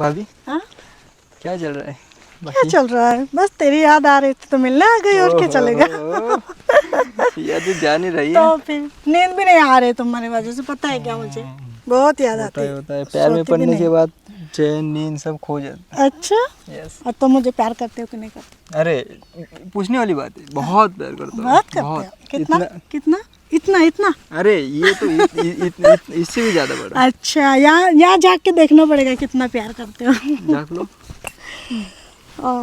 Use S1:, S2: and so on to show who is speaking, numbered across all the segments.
S1: भाभी
S2: हाँ?
S1: क्या चल रहा है?
S2: क्या चल रहा है? बस तेरी याद आ रही थी तो मिलने आ गई, और क्या चलेगा।
S1: याद तो जान ही रही है।
S2: तो फिर नींद भी नहीं आ रही तुम्हारी वजह से, पता है क्या मुझे बहुत याद आती है।
S1: होता है प्यार में
S2: सोती भी
S1: पड़ने के
S2: नहीं।
S1: बाद चैन नींद सब खो जाता है।
S2: अच्छा,
S1: यस।
S2: और तुम मुझे प्यार करते हो कि नहीं करते?
S1: अरे पूछने वाली बात है, बहुत प्यार करता हूँ।
S2: बहुत करते हो? कितना कितना इतना इतना?
S1: अरे ये तो इससे भी ज्यादा बड़ा।
S2: अच्छा, यहाँ जाके देखना पड़ेगा कितना प्यार करते हो।
S1: जाग लो।
S2: और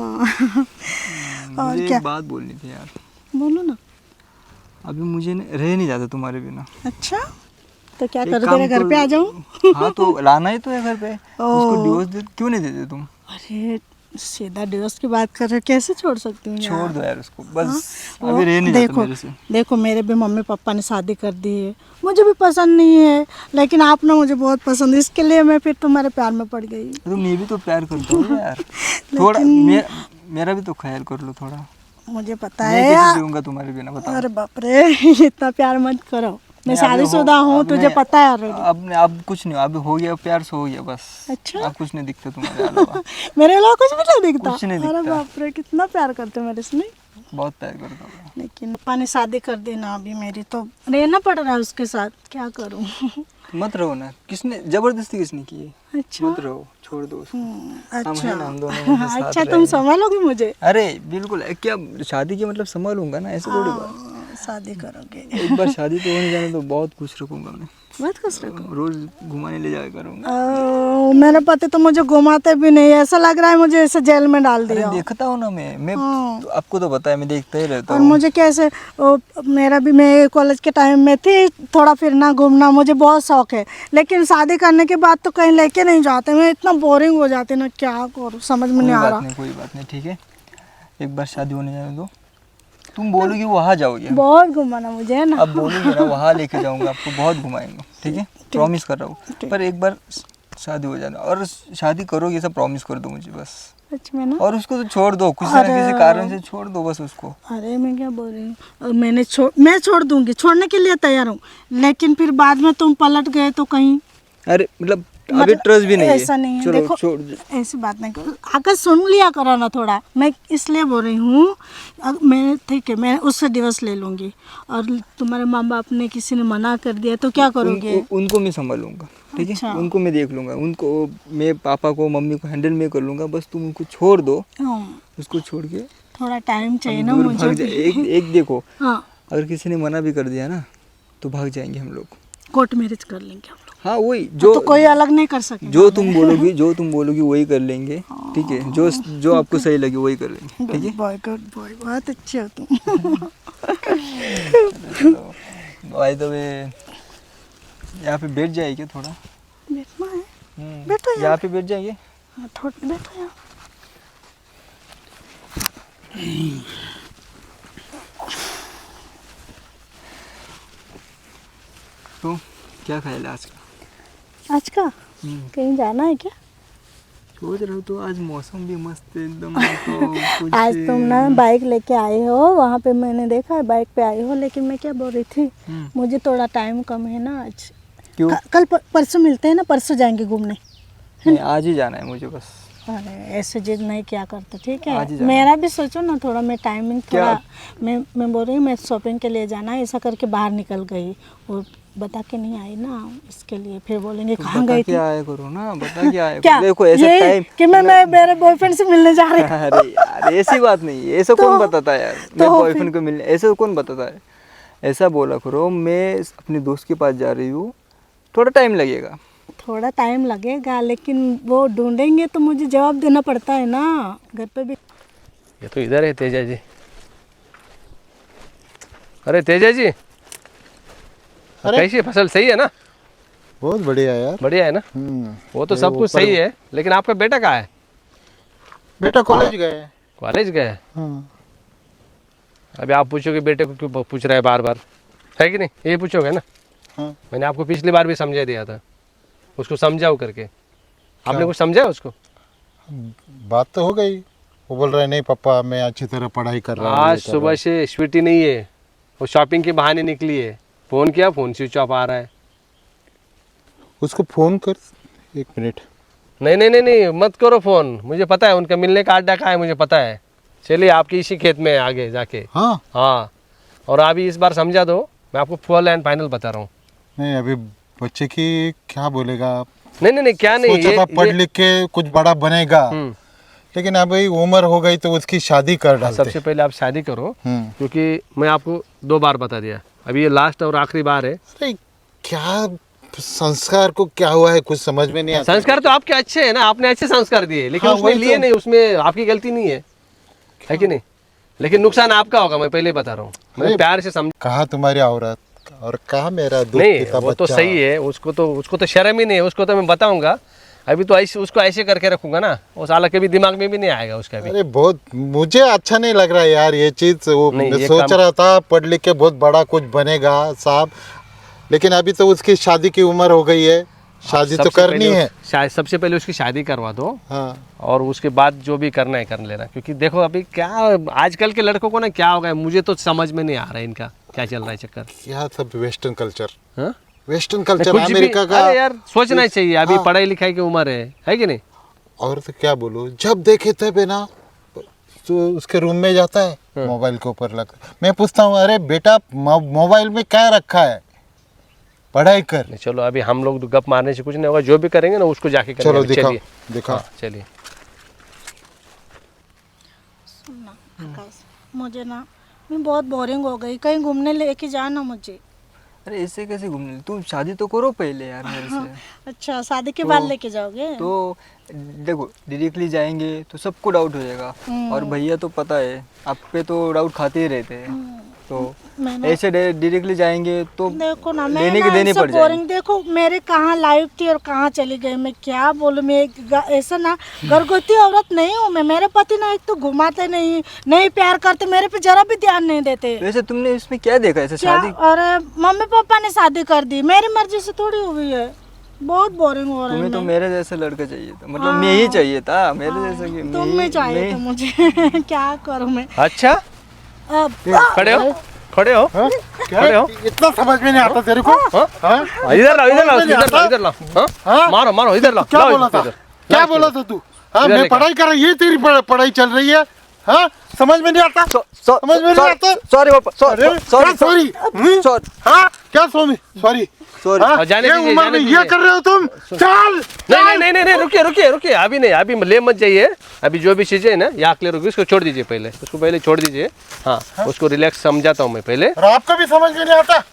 S1: मुझे
S2: क्या?
S1: एक बात बोलनी थी यार।
S2: बोलो ना।
S1: अभी मुझे रह नहीं जाता तुम्हारे बिना।
S2: अच्छा, तो क्या
S1: एक
S2: करूँ,
S1: काम
S2: तेरे घर पे आ जाऊँ?
S1: हाँ तो लाना ही तो है घर पे। उसको डिवोर्स क्यों नहीं देते तुम?
S2: अरे सीधा डिवोर्स की बात कर रहे हो, कैसे छोड़ सकती हूँ
S1: छोड़
S2: यार?
S1: दो यार उसको बस।
S2: हाँ?
S1: अभी रह नहीं जाता
S2: देखो
S1: मेरे से।
S2: देखो, मेरे भी मम्मी पापा ने शादी कर दी है, मुझे भी पसंद नहीं है, लेकिन आप ना मुझे बहुत पसंद है, इसके लिए मैं फिर तुम्हारे प्यार में पड़ गई।
S1: तुम ये भी तो प्यार करते हो यार। थोड़ा मेरा भी तो ख्याल कर लो थोड़ा।
S2: मुझे पता
S1: मैं
S2: है
S1: कैसे जीऊंगा तुम्हारे बिना बताओ।
S2: अरे बाप रे, इतना प्यार मत करो। मैं शादीशुदा हूँ,
S1: अब
S2: तुझे
S1: नहीं,
S2: पता है ऑलरेडी।
S1: अब कुछ नहीं, अब हो गया प्यार सो हो गया बस।
S2: अच्छा।
S1: अब कुछ नहीं दिखता तुम्हारे अलावा।
S2: मेरे अलावा कुछ भी नहीं दिखता?
S1: कुछ नहीं
S2: अरे
S1: दिखता।
S2: बाप रे, कितना प्यार करते हो मेरे से। नहीं,
S1: बहुत प्यार करता हूँ।
S2: लेकिन पापा ने शादी कर दी ना, अभी मेरी तो रहना पड़ रहा है उसके साथ, क्या करूँ।
S1: मत रहो ना, किसने जबरदस्ती किसने की है?
S2: अच्छा।
S1: मत रहो, छोड़ दो उसको। हम
S2: अच्छा।
S1: हैं ना, हम दोनों मिलके साथ
S2: अच्छा, तुम
S1: रहेंगे।
S2: संभालोगे मुझे?
S1: अरे बिल्कुल, क्या शादी के मतलब संभालूंगा ना, ऐसे थोड़ी बात।
S2: शादी करोगे?
S1: एक बार शादी तो होने जाने तो बहुत खुश रखूंगा मैं।
S2: मत खुश रखो।
S1: रोज घुमाने ले जाया करूंगा।
S2: मेरे पति तो मुझे घुमाते भी नहीं, ऐसा लग रहा है मुझे ऐसे जेल में डाल
S1: अरे
S2: दिया।
S1: देखता हूँ ना मैं तो आपको तो पता है मैं देखता ही रहता
S2: और
S1: हूँ।
S2: मुझे कैसे मेरा भी, मैं कॉलेज के टाइम में थी, थोड़ा फिरना घूमना मुझे बहुत शौक है, लेकिन शादी करने के बाद तो कहीं लेके नहीं जाते, मैं इतना बोरिंग हो जाती ना, क्या करूँ समझ में नहीं आ रहा।
S1: कोई बात नहीं, ठीक है, एक बार शादी होने जाने दो। तुम बोलोगी वहाँ जाओगे,
S2: बहुत घुमाना मुझे है ना।
S1: अब बोलोगे ना वहाँ लेके जाऊंगा आपको, बहुत घुमाएंगे, ठीक है, प्रॉमिस कर रहा हूँ। पर एक बार शादी हो जाना, और शादी करोगे ऐसा प्रॉमिस कर दो मुझे बस।
S2: सच में ना?
S1: और उसको तो छोड़ दो, किसी ना किसी कारण से छोड़ दो बस उसको।
S2: अरे मैं क्या बोल रही हूँ, मैं छोड़ दूंगी, छोड़ने के लिए तैयार हूँ, लेकिन फिर बाद में तुम पलट गए तो कहीं।
S1: अरे मतलब अभी ट्रस्ट भी नहीं है।
S2: ऐसा नहीं है,
S1: चलो
S2: देखो
S1: छोड़।
S2: ऐसी बात नहीं करो, आकर सुन लिया करो ना थोड़ा, मैं इसलिए बोल रही हूँ। मैं ठीक है, मैं उससे डिवोर्स ले लूँगी, और तुम्हारे माँ बाप ने किसी ने मना कर दिया तो क्या करोगे?
S1: उनको मैं संभालूंगा, ठीक है।
S2: अच्छा।
S1: उनको मैं देख लूंगा, उनको मैं पापा को मम्मी को हैंडल मैं कर लूंगा, बस तुम उनको छोड़ दो। उसको छोड़ के
S2: थोड़ा टाइम चाहिए ना
S1: दूर
S2: मुझे
S1: भाग जाए।
S2: भी।
S1: एक देखो,
S2: हाँ,
S1: अगर किसी ने मना भी कर दिया ना तो भाग जाएंगे हम लोग।
S2: कोर्ट मैरिज कर लेंगे हम लोग।
S1: हाँ वही जो
S2: तो कोई अलग नहीं कर सकेगा।
S1: जो तुम बोलोगी वही कर लेंगे, ठीक है। जो आपको सही लगे वही कर लेंगे, ठीक है।
S2: गुड बॉय, बहुत अच्छे हो तुम।
S1: भाई तो वे यहाँ पे बैठ जाए क्या थोड़ा?
S2: बैठना है? बैठो यार।
S1: यहाँ पे बैठ जाएंगे।
S2: हाँ, थोड़ा बैठो यार।
S1: तो क्या ख्याल है आज का?
S2: आज का कहीं जाना है क्या?
S1: सोच रहा हूँ, तो आज मौसम भी मस्त है एकदम। तो कुछ
S2: आज तुम ना बाइक लेके आए हो, वहाँ पे मैंने देखा है बाइक पे आए हो, लेकिन मैं क्या बोल रही थी, मुझे थोड़ा टाइम कम है ना आज।
S1: क्यों?
S2: कल परसों मिलते हैं ना, परसों जाएंगे घूमने।
S1: नहीं, आज ही जाना है मुझे बस।
S2: अरे ऐसे जिद नहीं क्या करते, ठीक
S1: आज ही
S2: है।
S1: जाना
S2: मेरा भी सोचो ना थोड़ा, मैं टाइमिंग
S1: क्या?
S2: थोड़ा, मैं बोल रही हूँ मैं शॉपिंग के लिए जाना है, ऐसा करके बाहर निकल गई और बता के नहीं आई ना, इसके लिए फिर बोलेंगे कहाँ गई थी।
S1: आया करो ना, बता के आया
S2: क्या?
S1: करो। देखो ऐसा टाइम
S2: कि मैं मेरे बॉयफ्रेंड से मिलने जा रही हूँ।
S1: अरे यार ऐसी बात नहीं है, ऐसा कौन बताता है यार। मैं बॉयफ्रेंड को मिलने, ऐसा कौन बताता है? ऐसा बोला करो मैं अपने दोस्त के पास जा रही हूँ, थोड़ा टाइम लगेगा।
S2: थोड़ा टाइम लगेगा, लेकिन वो ढूंढेंगे तो मुझे जवाब देना पड़ता है ना, घर पे भी।
S3: ये तो इधर है तेजा जी। अरे तेजा जी, कैसी फसल सही है ना?
S4: बहुत बढ़िया यार।
S3: बढ़िया है ना? वो तो सब कुछ सही है, लेकिन आपका बेटा कहाँ है?
S4: बेटा कॉलेज गए।
S3: कॉलेज गए?
S4: हाँ।
S3: अभी आप पूछोगे बेटे को क्यों पूछ रहे हैं बार बार, है कि नहीं? ये पूछोगे ना।
S4: हाँ।
S3: मैंने आपको पिछली बार भी समझा दिया था, उसको समझाओ करके। आपने कुछ समझा उसको?
S4: बात तो हो गई, वो बोल रहा है नहीं पापा मैं अच्छी तरह पढ़ाई कर रहा हूँ।
S3: आज सुबह से स्वीटी नहीं है, वो शॉपिंग के बहाने निकली है। फ़ोन किया, फ़ोन स्विच ऑफ आ रहा है।
S4: उसको फ़ोन कर, 1 मिनट।
S3: नहीं नहीं नहीं नहीं, मत करो फोन, मुझे पता है उनका मिलने का अड्डा कहाँ है, मुझे पता है। चलिए आपकी इसी खेत में है आगे जाके।
S4: हाँ
S3: हाँ, और अभी इस बार समझा दो, मैं आपको फुल एंड फाइनल बता रहा हूँ।
S4: नहीं अभी बच्चे की क्या बोलेगा आप?
S3: नहीं नहीं नहीं, क्या नहीं,
S4: सोचा था पढ़ लिख के कुछ बड़ा बनेगा, लेकिन अभी उम्र हो गई तो उसकी शादी कर डालते।
S3: सबसे पहले आप शादी करो,
S4: हम्म।
S3: क्योंकि मैं आपको 2 बार बता दिया, अभी ये लास्ट और आखिरी बार है।
S4: अरे क्या संस्कार को क्या हुआ है कुछ समझ में नहीं आता।
S3: संस्कार तो आपके अच्छे हैं ना, आपने अच्छे संस्कार दिए, लेकिन
S4: हाँ,
S3: उसमें
S4: वही
S3: लिए
S4: तो।
S3: नहीं, उसमें आपकी गलती नहीं है कि नहीं? लेकिन नुकसान आपका होगा, मैं पहले बता रहा हूँ, मैं
S4: अरे,
S3: प्यार से समझ।
S4: कहा तुम्हारी औरत और कहा मेरा दूध
S3: नहीं
S4: पीता
S3: वो तो
S4: बच्चा।
S3: सही है, उसको तो शर्म ही नहीं है, उसको तो मैं बताऊंगा। अभी तो ऐसे उसको ऐसे करके रखूंगा ना, वो साला कभी दिमाग में भी नहीं आएगा उसका भी।
S4: अरे बहुत मुझे अच्छा नहीं लग रहा है यार ये चीज। वो
S3: नहीं,
S4: मैं
S3: ये
S4: सोच
S3: काम-
S4: रहा था पढ़ लिख के बहुत बड़ा कुछ बनेगा साहब, लेकिन अभी तो उसकी शादी की उम्र हो गई है, शादी तो
S3: सबसे
S4: करनी
S3: पहले
S4: है।
S3: सबसे पहले उसकी शादी करवा दो,
S4: हाँ
S3: और उसके बाद जो भी करना है कर लेना, क्योंकि देखो अभी क्या आजकल के लड़कों को ना क्या हो गया, मुझे तो समझ में नहीं आ रहा है इनका क्या चल रहा है चक्कर।
S4: क्या सब वेस्टर्न कल्चर,
S3: हाँ?
S4: वेस्टर्न कल्चर
S3: कुछ भी-
S4: अमेरिका का।
S3: अरे यार सोचना ही चाहिए, अभी
S4: हाँ।
S3: पढ़ाई लिखाई की उम्र है कि नहीं?
S4: और तो क्या बोलूं, जब देखे तब है ना तो उसके रूम में जाता है मोबाइल के ऊपर लग। मैं पूछता हूँ अरे बेटा मोबाइल में क्या रखा है, पढ़ाई कर।
S3: नहीं, चलो अभी हम लोग गप मारने से कुछ नहीं होगा, जो भी करेंगे ना उसको जाके करेंगे।
S4: चलो
S3: अभी
S4: दिखाओ
S3: चलिए।
S4: दिखाओ।
S3: हाँ, चलिए।
S2: सुनना आकाश, मुझे ना मैं बहुत बोरिंग हो गई, कहीं घूमने लेके जाना मुझे।
S1: अरे ऐसे कैसे घूमने, तुम शादी तो करो पहले यार मेरे से।
S2: अच्छा शादी के
S1: तो-
S2: बाद लेके जाओगे?
S1: तो देखो डायरेक्टली जाएंगे तो सबको डाउट हो जाएगा, और भैया तो पता है आप पे तो डाउट खाते ही रहते हैं, तो
S2: मैंने
S1: ऐसे डायरेक्टली जाएंगे तो
S2: देखो ना, मैं
S1: लेने
S2: ना
S1: की देनी
S2: ऐसे
S1: पड़ जाएगी।
S2: बोरिंग, देखो मेरे कहाँ लाइफ थी और कहाँ चली गई। मैं क्या बोलूँ, मैं ऐसा ना घरगुती औरत नहीं हूँ मैं। मेरे पति ना एक तो घुमाते नहीं, नहीं प्यार करते, मेरे पे जरा भी ध्यान नहीं देते।
S1: वैसे तुमने इसमें क्या देखा ऐसे
S2: क्या?
S1: शादी?
S2: अरे मम्मी पापा ने शादी कर दी, मेरी मर्जी से थोड़ी हुई है। बहुत बोरिंग हो रहा है।
S1: तुम्हें तो
S2: मैं।
S1: मेरे जैसा लड़का चाहिए था, मतलब मैं ही चाहिए था मेरे जैसा कि
S2: तुम में चाहिए था मुझे। क्या करूँ मैं
S3: अच्छा,
S2: अब?
S3: खड़े हो, खड़े हो, खड़े हो।
S4: इतना समझ में नहीं आता तेरे को? हाँ?
S3: इधर लाओ, इधर लाओ,
S4: समझ में नहीं
S3: इधर लाओ,
S4: आता?
S3: इधर लाओ। हाँ?
S4: हाँ?
S3: मारो मारो, इधर लाओ।
S4: क्या
S3: लाओ
S4: बोला था?
S3: इधर।
S4: क्या बोला था तू? हाँ
S3: इधर
S4: मैं
S3: लेकर।
S4: पढ़ाई कर रहा, ये तेरी पढ़ाई चल रही है? हाँ समझ में नहीं आता? समझ में नहीं आता?
S1: सॉरी पापा,
S4: अरे क्या सॉरी? हाँ क्या सॉरी? Sorry
S1: sorry.
S4: हाँ?
S3: और जाने
S4: ये
S3: दीजिए,
S4: उम्र
S3: जाने
S4: में ये
S3: दीजिए।
S4: कर रहे हो तुम? चल
S3: नहीं नहीं नहीं नहीं, रुकिए रुकिए रुकिए, अभी नहीं, अभी ले मत जाइए। अभी जो भी चीजें है ना यहाँ के लिए रुकिए, उसको छोड़ दीजिए पहले, उसको पहले छोड़ दीजिए। हाँ, उसको रिलैक्स समझाता हूँ मैं पहले।
S4: और आपको भी समझ में नहीं आता?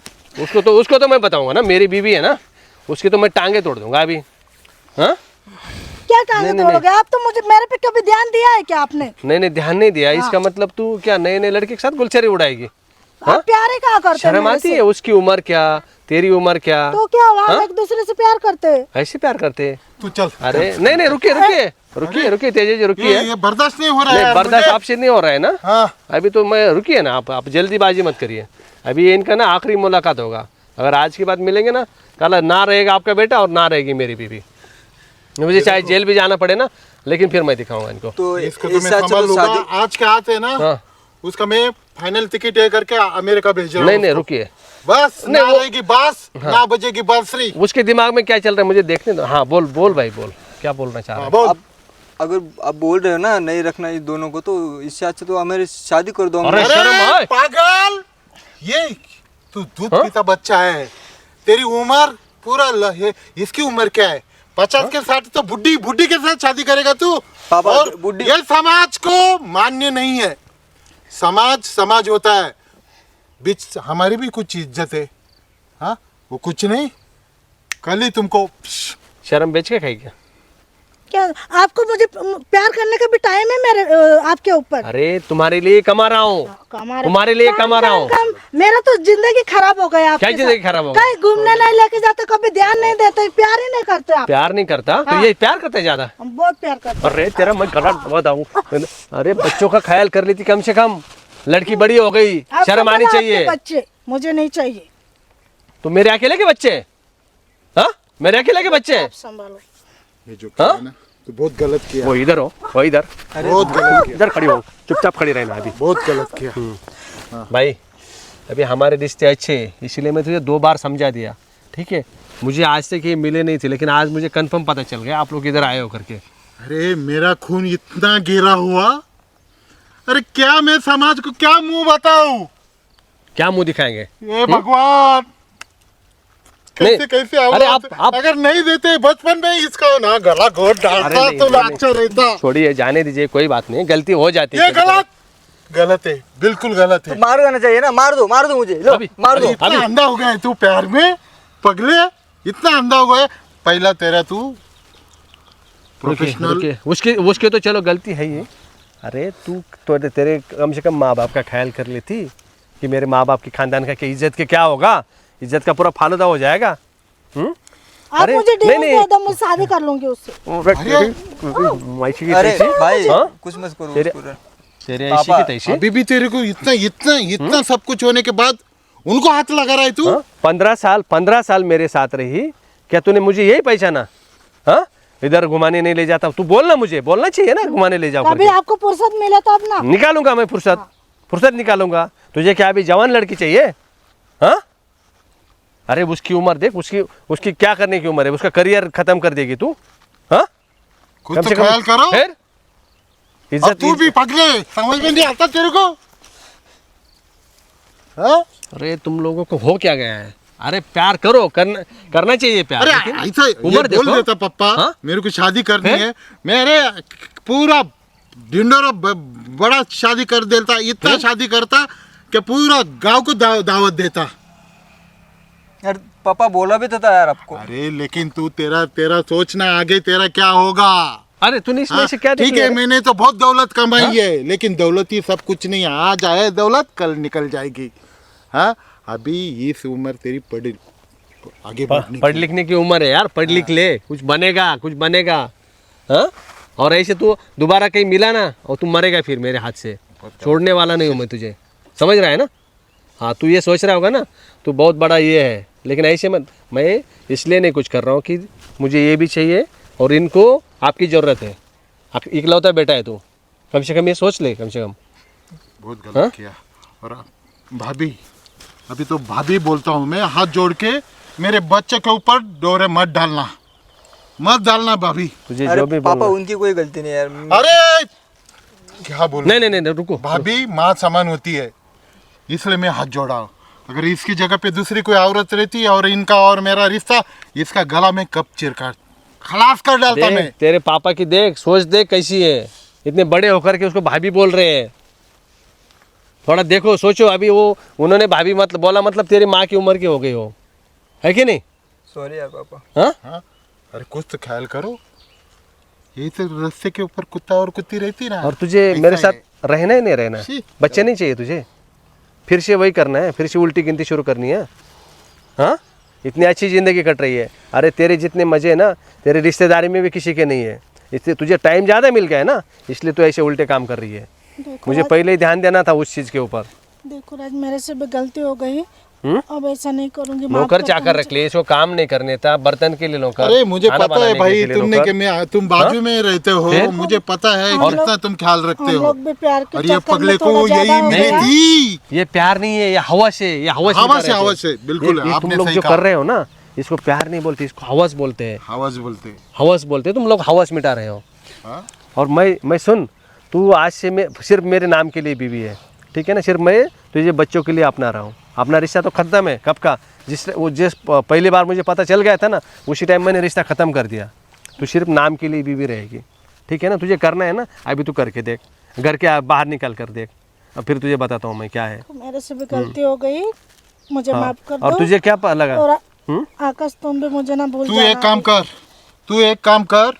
S3: उसको तो मैं बताऊंगा ना, मेरी बीवी है ना, उसकी तो मैं टांगे तोड़ दूंगा अभी। हाँ?
S2: क्या टांगे तोड़ोगे आप? तो मुझे मेरे पे कभी ध्यान दिया है क्या आपने?
S3: नहीं नहीं, ध्यान नहीं दिया, इसका मतलब तू क्या नए नए लड़के के साथ गुलछरी उड़ाएगी?
S2: आप प्यार ही कहाँ करते हैं
S3: शर्म
S2: मेरे
S3: आती
S2: से?
S3: है? उसकी उम्र क्या, तेरी उम्र क्या?
S2: तो क्या हुआ, हम एक दूसरे से प्यार करते हैं।
S3: ऐसे प्यार करते हैं?
S4: तू चल।
S3: अरे नहीं नहीं, रुकिए रुकिए रुकिए रुकिए, तेजी जी रुकिए।
S4: ये बर्दाश्त नहीं हो रहा है
S3: नहीं,
S4: यार
S3: बर्दाश्त
S4: मुझे।
S3: आपसे नहीं हो रहा है ना?
S4: हाँ
S3: अभी तो मैं, रुकिए ना, आप जल्दीबाजी मत करिए। अभी इनका ना आखिरी मुलाकात होगा, अगर आज के बाद मिलेंगे ना, कल ना रहेगा आपका बेटा और ना रहेगी मेरी बीवी। मुझे चाहे जेल भी जाना पड़े ना, लेकिन फिर मैं दिखाऊंगा इनको।
S1: तो
S4: इसको तो मैं
S1: इससे अच्छा
S4: संभाल
S1: तो
S4: लूंगा।
S1: शादी।
S4: आज के हाथ है ना,
S3: हाँ।
S4: उसका मैं फाइनल टिकट ये करके अमेरिका भेज रहा हूँ।
S3: नहीं नहीं, रुकिए,
S4: बस
S3: नहीं,
S4: ना
S3: वो-
S4: रहेगी बास, ना बजेगी बांसुरी।
S3: उसके दिमाग में क्या चल रहा है मुझे देखने दो। हाँ बोल बोल भाई बोल, क्या बोलना चाह रहा
S4: हाँ,
S3: है?
S4: बोल।
S1: अब अगर आप बोल रहे हो ना नहीं रखना इस दोनों को, तो इससे अच्छा तो हमारी शादी कर दो।
S3: अरे, शर्म आए।
S4: अरे पागल, ये तू दूध
S3: हाँ?
S4: पीता बच्चा है, तेरी उम्र पूरा इसकी उम्र क्या है? 50 के साथ तो बुढ़ी बुढ़ी के साथ शादी करेगा तू?
S1: पापा,
S4: और
S1: बुढ़ी-
S4: ये समाज को मान्य नहीं है। समाज होता है, बीच हमारी भी कुछ इज्जत है। हाँ वो कुछ नहीं, कल ही तुमको
S3: शर्म बेच के खाई क्या?
S2: क्या आपको मुझे प्यार करने का भी टाइम है मेरे आपके ऊपर?
S3: अरे तुम्हारे लिए कमा रहा हूँ, तुम्हारे लिए कमा रहा हूँ।
S2: मेरा तो जिंदगी खराब हो गया आपके
S3: क्या जिंदगी
S2: साथ।
S3: खराब हो गई?
S2: कहीं घूमने नहीं लेके जाते, कभी ध्यान नहीं देते, प्यार ही नहीं करते आप।
S3: प्यार नहीं करता तो ये प्यार करते ज्यादा?
S2: हम बहुत प्यार करते
S3: अरे तेरा मैं गला बताऊं। अरे बच्चों का ख्याल कर लेती कम से कम, लड़की बड़ी हो गई,
S2: हैं।
S3: शर्म आनी
S2: आपको पता है
S3: चाहिए।
S2: आपके बच्चे मुझे नहीं चाहिए।
S3: तो मेरे अकेले के बच्चे? हाँ, मेरे अकेले के बच्चे?
S2: आप संभालो।
S4: ये जो किया ना, तो बहुत गलत किया।
S3: वो इधर हो, वो इधर,
S4: बहुत गलत किया,
S3: इधर खड़ी हो, चुपचाप खड़ी रहना अभी।
S4: बहुत गलत किया।
S3: भाई अभी हमारे रिश्ते अच्छे हैं, इसलिए मैं तुझे 2 बार समझा दिया, ठीक है? मुझे आज तक ये मिले नहीं थे, लेकिन आज मुझे कंफर्म पता चल गया आप लोग इधर आए हो करके।
S4: अरे मेरा खून इतना गिरा हुआ, अरे क्या मैं समाज को क्या मुंह बताऊं?
S3: क्या मुंह दिखाएंगे?
S4: ये भगवान, कैसे
S3: नहीं,
S4: कैसे
S3: अरे
S4: औलाद-
S3: आप-
S4: अगर नहीं देते बचपन में इसका ना गला घोट डालता
S3: नहीं,
S4: तो
S3: नहीं,
S4: अच्छा रहता।
S3: छोड़िए, जाने दीजिए, कोई बात नहीं, गलती हो जाती
S4: ये
S3: है।
S4: गलत गलत है, बिल्कुल गलत है।
S1: तो मार देना चाहिए ना, मार दो मुझे, लो
S3: अभी-
S1: मार दो।
S4: इतना अंधा हो गया है तू प्यार में, पगले, इतना अंधा हो गया है। पहला तेरा तू प्रोफेशनल।
S3: रुकिए, उसके उसके तो चलो गलती है ही। अरे तू तो तेरे कम से कम माँ बाप का ख्याल कर लेती कि मेरे माँ बाप की खानदान का क्या इज्जत के क्या होगा, इज्जत का पूरा फालूदा हो जाएगा।
S2: आप
S3: अरे,
S2: मुझे
S3: नहीं,
S2: डिवोर्स
S3: नहीं।
S2: दे दो, मैं शादी कर लूंगी उससे।
S3: माइशी की
S1: अरे
S3: तैसी,
S1: भाई
S3: हाँ?
S1: कुछ मत करो
S3: तेरे-
S1: उसको।
S3: तेरे
S1: पापा,
S3: ऐसी की तैसी।
S4: अभी भी तेरे को इतना इतना इतना सब कुछ होने के बाद उनको हाथ लगा रहा है तू।
S3: हाँ? 15 साल मेरे साथ रही, क्या तूने मुझे यही पहचाना? हाँ, इधर घुमाने नहीं ले जाता, तू बोलना, मुझे बोलना चाहिए ना, घुमाने ले जाओ
S2: कभी
S3: करके।
S2: आपको फुर्सत मिले तो अब ना।
S3: निकालूंगा मैं फुर्सत निकालूंगा। तुझे क्या अभी जवान लड़की चाहिए? हाँ, अरे उसकी उम्र देख, उसकी क्या करने की उम्र है, उसका करियर खत्म कर देगी तू। हाँ,
S4: कुछ तो ख्याल करो।
S3: फिर
S4: अब
S3: इज्जत
S4: तू भी पगले, समझ में नहीं आता तेरे को? हाँ?
S3: अरे तुम लोगों को हो क्या गया है? अरे प्यार करो, करना चाहिए प्यार,
S4: अरे
S3: लेकिन
S4: ऐसा ये
S3: उम्र
S4: बोल
S3: देखो।
S4: देता पप्पा,
S3: हाँ?
S4: मेरे को शादी करनी
S3: फिर?
S4: है, मेरे पूरा ढिंडोरा बड़ा शादी कर देता, इतना शादी करता कि पूरा गांव को दावत देता।
S1: यार पापा बोला भी तो था यार आपको।
S4: अरे लेकिन तू तेरा सोचना आगे तेरा क्या होगा।
S3: अरे तूने इसमें
S4: हाँ,
S3: से क्या देख
S4: ठीक है,
S3: लिया?
S4: मैंने तो बहुत दौलत कमाई है, लेकिन दौलत ही सब कुछ नहीं है। आज आए दौलत, कल निकल जाएगी। हाँ, अभी इस उम्र तेरी आगे बढ़ने
S3: पढ़ लिखने की उम्र है यार, पढ़ लिख ले, कुछ बनेगा। हाँ, और ऐसे तू दोबारा कहीं मिला ना और तू मरेगा फिर मेरे हाथ से, छोड़ने वाला नहीं हूँ मैं तुझे, समझ रहा है ना? हाँ, तू ये सोच रहा होगा ना तू बहुत बड़ा ये है, लेकिन ऐसे मत। मैं इसलिए नहीं कुछ कर रहा हूँ कि मुझे ये भी चाहिए और इनको आपकी ज़रूरत है। आप इकलौता बेटा है तू, कम से कम ये सोच ले, कम से कम।
S4: बहुत गलत किया। और भाभी, अभी तो भाभी बोलता हूँ मैं, हाथ जोड़ के, मेरे बच्चे के ऊपर डोरे मत डालना भाभी।
S3: तुझे
S1: अरे
S3: जो भी
S1: पापा
S3: बोलना।
S1: उनकी कोई गलती नहीं यार।
S4: अरे क्या बोल,
S3: नहीं, रुको।
S4: भाभी माँ समान होती है, इसलिए मैं हाथ जोड़ा हूँ। अगर इसकी जगह पे दूसरी कोई औरत रहती और इनका और मेरा रिश्ता, इसका गला में कब चिरका खलास कर डालता मैं।
S3: देख तेरे पापा की देख, सोच देख कैसी है, इतने बड़े होकर के उसको भाभी बोल रहे हैं। थोड़ा देखो, सोचो, अभी वो उन्होंने भाभी मतलब बोला, मतलब तेरी माँ की उम्र की हो गई हो, है कि नहीं?
S1: सॉरी यार पापा।
S3: हाँ,
S4: हाँ? अरे कुछ तो ख्याल करो, यही तो रास्ते के ऊपर कुत्ता और कुत्ती रहती ना।
S3: और तुझे
S4: ऐसा
S3: मेरे
S4: है।
S3: साथ रहना ही नहीं रहना,
S4: शी।
S3: बच्चे नहीं चाहिए तुझे, फिर से वही करना है, फिर से उल्टी गिनती शुरू करनी है। हाँ, इतनी अच्छी ज़िंदगी कट रही है। अरे तेरे जितने मज़े ना तेरे रिश्तेदारी में भी किसी के नहीं है, इसलिए तुझे टाइम ज़्यादा मिल गया है ना, इसलिए तू ऐसे उल्टे काम कर रही है।
S2: देखो
S3: मुझे
S2: राज,
S3: पहले ही ध्यान देना था उस चीज़ के ऊपर।
S2: देखो राज, मेरे से भी गलती हो गई, अब ऐसा नहीं करूंगी। माफ
S3: नौकर
S2: कर
S3: चाकर
S2: दो
S3: रख लिए, इसको काम नहीं करने था, बर्तन के लिए नौकर।
S4: अरे मुझे
S3: खाना
S4: पता है
S3: बनाने
S4: भाई,
S3: के लिए
S4: तुमने
S3: नौकर।
S4: कि तुम बाजू में रहते हो,
S3: फिर?
S4: मुझे पता है
S2: हम
S4: कितना
S2: लोग-
S4: तुम ख्याल रखते
S2: हम
S4: हो।
S2: लोग भी प्यार के
S4: और ये
S2: चक्कर में
S4: पगले को
S2: थोड़ा
S4: यही
S2: ज्यादा हो
S4: मिली
S2: गया।
S4: थी।
S3: ये प्यार नहीं है, ये हवस है, ये हवस
S4: हवस
S3: मिटा
S4: है,
S3: रहते हैं।
S4: हवस है, बिल्कुल,
S3: ये
S4: आपने
S3: तुम लोग
S4: सही
S3: जो
S4: कहा।
S3: कर रहे हो ना, इसको प्यार नहीं बोलते, इसको हवस बोलते हैं।
S4: हवस बोलते।
S3: हवस बोलते हैं, तुम लोग हवस मिटा रहे हो।
S4: हाँ?
S3: और मैं सुन, तू आज से मैं सिर्फ मेरे नाम के लिए बीवी है, ठीक है ना? सिर्फ मैं तुझे बच्चों के लिए अपना रहा हूँ। अपना रिश्ता तो खत्म है कब का, जिस पहली बार मुझे पता चल गया था ना, उसी टाइम मैंने रिश्ता ख़त्म कर दिया। तू सिर्फ नाम के लिए बीवी रहेगी, ठीक है ना? तुझे करना है ना, अभी तू करके देख, घर के बाहर निकल कर देख, अब फिर तुझे बताता हूँ मैं क्या है।
S2: मेरे से भी गलती हो गई, मुझे
S3: हाँ।
S2: माफ कर दो।
S3: और तुझे क्या लगा?
S2: और आकाश, तुम भी मुझे ना भूल
S4: तू
S2: जाना।
S4: एक काम कर,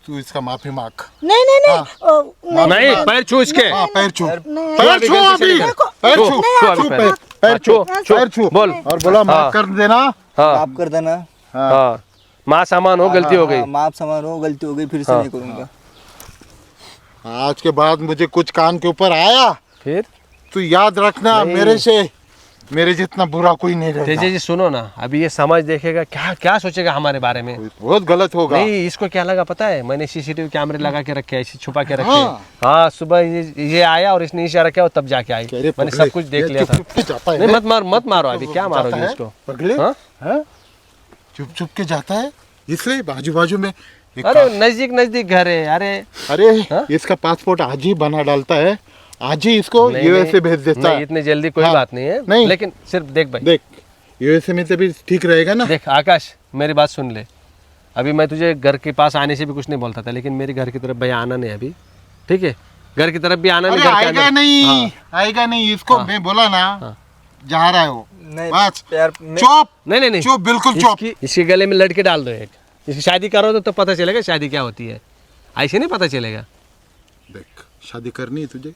S4: तू इसका माफी मांग।
S2: नहीं नहीं नहीं,
S3: नहीं, पैर छू इसके,
S4: हाँ, पैर छू,
S2: नहीं,
S4: पैर छू अभी, पैर छू,
S3: छू अभी पैर।
S4: पैर छू,
S3: छू,
S4: पैर छू,
S3: बोल।
S4: और बोला
S3: हाँ।
S4: माफ कर देना।
S3: हाँ
S1: माफ कर देना।
S3: हाँ, माँ सामान हो, गलती हो गई।
S1: माफ समान हो, गलती हो गई, फिर से नहीं करूंगा।
S4: आज के बाद मुझे कुछ कान के ऊपर आया,
S3: फिर
S4: तू याद रखना, मेरे जितना बुरा कोई नहीं
S3: तेजे
S4: रहेगा।
S3: जी सुनो ना, अभी ये समाज देखेगा, क्या क्या सोचेगा हमारे बारे में।
S4: बहुत गलत होगा।
S3: नहीं, इसको क्या लगा पता है, मैंने सीसीटीवी कैमरे लगा के रखे, ऐसे छुपा के रखे।
S4: हाँ।
S3: हाँ, सुबह ये आया और इसने इशारा किया और तब जाके आई,
S4: अरे
S3: मैंने
S4: पगले,
S3: सब कुछ देख
S4: ये
S3: लिया
S4: चुप
S3: था।
S4: जाता है।
S3: नहीं, मत मारो अभी, क्या मारोगे
S4: जाता है?
S3: इसको?
S4: पगले,
S3: हाँ?
S4: हाँ? चुप चुप के जाता है, इसलिए बाजू बाजू में
S3: अरे नजदीक नजदीक घर है। अरे
S4: अरे इसका पासपोर्ट आज ही बना डालता है, आज ही इसको यूएसए भेज देता
S3: नहीं,
S4: है।
S3: इतनी जल्दी कोई
S4: हाँ,
S3: बात नहीं है।
S4: नहीं।
S3: लेकिन सिर्फ देख भाई,
S4: देख यूएसए में से भी ठीक रहेगा ना।
S3: देख आकाश, मेरी बात सुन ले। अभी मैं तुझे घर के पास आने से भी कुछ नहीं बोलता था, लेकिन मेरे घर की तरफ भाई आना नहीं अभी, ठीक है? घर की तरफ भी आना नहीं।
S4: अरे
S3: घर के
S4: आएगा
S3: अंदर-
S4: नहीं,
S3: हाँ।
S4: आएगा नहीं, इसको मैं बोला ना जा रहा है वो।
S1: नहीं
S4: बस
S1: प्यार
S4: चुप,
S3: नहीं नहीं नहीं,
S4: चुप, बिल्कुल चुप।
S3: इसके गले में लटके डाल दो एक, इसकी शादी करो तो पता चलेगा शादी क्या होती है, ऐसे नहीं पता चलेगा।
S4: देख शादी करनी है तुझे,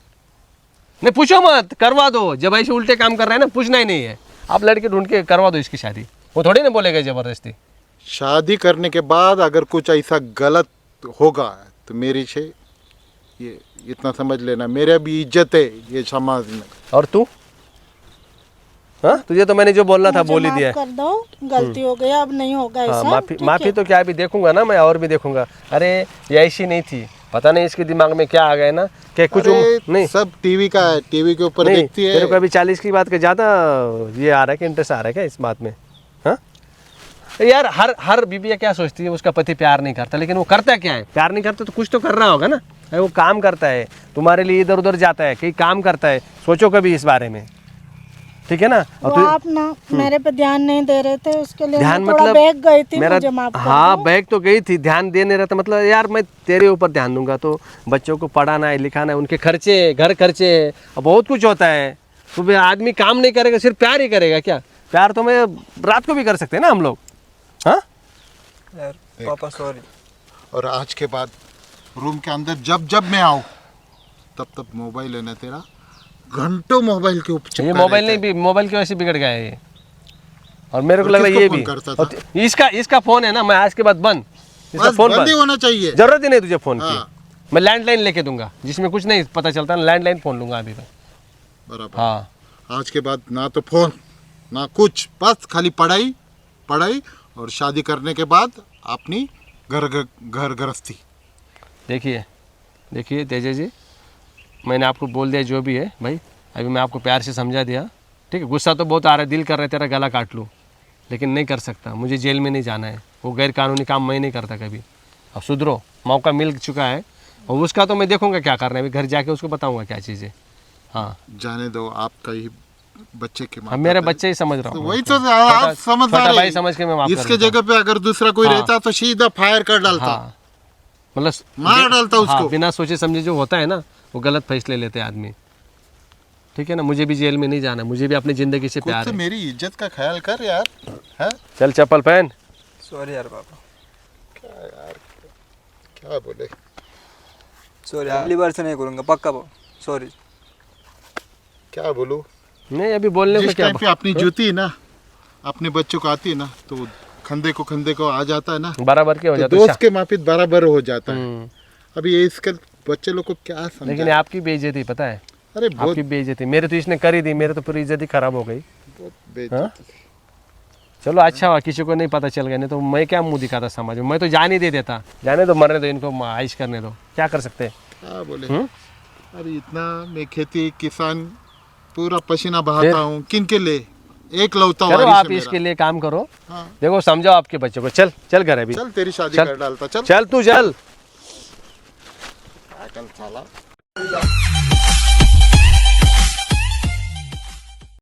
S3: नहीं पूछो मत, करवा दो। जब ऐसे उल्टे काम कर रहे हैं ना, पूछना ही नहीं है। आप लड़के ढूंढ के करवा दो इसकी शादी, वो थोड़ी ना बोलेगा जबरदस्ती।
S4: शादी करने के बाद अगर कुछ ऐसा गलत होगा तो मेरी से ये इतना समझ लेना, मेरा भी इज्जत है ये समाज में।
S3: और तू, हाँ तुझे तो मैंने जो बोलना था बोल ही
S2: माफ
S3: दिया।
S2: कर दो, गलती हो गई, अब नहीं होगा
S3: हाँ,
S2: ऐसा।
S3: माफी
S2: ठीक
S3: माफी
S2: है?
S3: तो क्या अभी देखूंगा ना मैं, और भी देखूंगा। अरे ये ऐसी नहीं थी, पता नहीं इसके दिमाग में क्या आ गया ना कि कुछ
S4: अरे,
S3: नहीं
S4: सब टीवी का है, टीवी के ऊपर
S3: नहीं।
S4: देखती
S3: तेरे को
S4: है।
S3: अभी 40 की बात का ज्यादा ये आ रहा है कि इंटरेस्ट आ रहा है क्या इस बात में? हाँ यार, हर बीबी क्या सोचती है, उसका पति प्यार नहीं करता, लेकिन वो करता क्या है? प्यार नहीं करता तो कुछ तो कर रहा होगा ना। अरे वो काम करता है, तुम्हारे लिए इधर उधर जाता है, कहीं काम करता है, सोचो कभी इस बारे में, ठीक है ना? और
S2: वो आप ना मेरे पे ध्यान नहीं दे रहे थे, उसके लिए
S3: ध्यान
S2: मैं थोड़ा
S3: मतलब
S2: बहक गई थी,
S3: मेरा,
S2: मुझे माफ कर
S3: हाँ
S2: दो।
S3: बैग तो गई थी, ध्यान दे नहीं रहा था। मतलब यार मैं तेरे ऊपर ध्यान दूंगा तो बच्चों को पढ़ाना है, लिखाना है, उनके खर्चे, घर खर्चे, बहुत कुछ होता है। सुबह आदमी काम नहीं करेगा, सिर्फ प्यार ही करेगा क्या? प्यार तो मैं रात को भी कर सकते हैं ना हम लोग। हाँ
S1: यार पापा सॉरी।
S4: और आज के बाद रूम के अंदर जब जब मैं आऊँ तब मोबाइल है ना तेरा, घंटों मोबाइल के ऊपर
S3: ये
S4: चिपका
S3: मोबाइल
S4: रहता
S3: नहीं भी, मोबाइल की वजह से बिगड़ गया है ये। और मेरे को
S4: और
S3: लग रहा है
S4: किसको
S3: ये
S4: फोन
S3: भी
S4: करता था?
S3: और इसका फोन है ना, मैं आज के बाद बंद, इसका
S4: बस
S3: फोन
S4: बंद ही
S3: बंद,
S4: होना चाहिए।
S3: जरूरत ही नहीं तुझे फोन
S4: हाँ।
S3: की। मैं लैंडलाइन लेके दूंगा, जिसमें कुछ नहीं पता चलता ना, लैंडलाइन फोन लूंगा अभी मैं।
S4: बराबर।
S3: हाँ
S4: आज के बाद ना तो फोन ना कुछ, बस खाली पढ़ाई पढ़ाई, और शादी करने के बाद अपनी घर गृहस्थी।
S3: देखिए तेजा जी, मैंने आपको बोल दिया जो भी है भाई, अभी मैं आपको प्यार से समझा दिया, ठीक है? गुस्सा तो बहुत आ रहा है, दिल कर रहा है तेरा गला काट लूँ, लेकिन नहीं कर सकता, मुझे जेल में नहीं जाना है। वो गैर कानूनी काम मैं नहीं करता कभी। अब सुधरो, मौका मिल चुका है, और उसका तो मैं देखूंगा क्या करना है, अभी घर जाके उसको बताऊंगा क्या चीज़ है। हाँ
S4: जाने दो, आपका ही बच्चे के
S3: हम मेरे बच्चे ही समझ रहा
S4: तो
S3: हूँ।
S4: वही तो आप समझदार
S3: छोटा
S4: है।
S3: भाई समझ के मैं माफ कर
S4: इसके
S3: देता
S4: जगह पे अगर दूसरा कोई
S3: हाँ।
S4: रहता तो सीधा फायर कर डालता।
S3: हाँ मतलब
S4: मार डालता उसको।
S3: हाँ, बिना सोचे समझे जो होता है ना, वो गलत फैसले लेते हैं आदमी, ठीक है ना? मुझे भी जेल में नहीं जाना, मुझे भी अपनी ज़िंदगी से
S4: कुछ
S3: प्यार
S4: तो
S3: है।
S4: मेरी इज्जत का ख्याल कर यार, है?
S3: चल चप्पल पहन।
S1: सॉरी यार पापा,
S4: क्या बोले?
S1: सॉरी, अगली बार से नहीं करूँगा पक्का। सॉरी।
S4: क्या बोलूं?
S3: नहीं अभी बोलने को
S4: जिस
S3: क्या
S4: टाइम पे अपनी जूती ना अपने बच्चों को आती है ना, तो खंदे को आ जाता है ना,
S3: बराबर के हो
S4: तो
S3: जाता
S4: दोस्त के मापित बराबर हो जाता है।
S3: हम्म।
S4: अभी ये इसके बच्चे लोग को क्या
S3: लेकिन
S4: समझा?
S3: आपकी बेइज्जती पता है,
S4: अरे बहुत
S3: आपकी बेइज्जती मेरे तो इसने कर ही दी, मेरे तो पूरी इज्जत ही खराब हो गई।
S4: बहुत बेइज्जती।
S3: चलो अच्छा हुआ किसी को नहीं पता चल गया, नहीं तो मैं क्या मुंह दिखाता समाज में, मैं तो जान ही दे देता। जाने दो, मरने दो इनको, आइश करने दो, क्या कर सकते हैं?
S4: क्या बोले?
S3: हम्म?
S4: अरे इतना मैं खेती किसान पूरा पसीना बहाता हूँ, किन के लिए? एक लौता
S3: चलो
S4: वारिस
S3: आप
S4: है
S3: इसके
S4: मेरा।
S3: लिए काम करो।
S4: हाँ।
S3: देखो समझाओ आपके बच्चों को, चल चल घर अभी,
S4: चल तेरी शादी
S3: चल।
S4: कर डालता, चल।
S3: चल तू चल।
S4: पागल साला।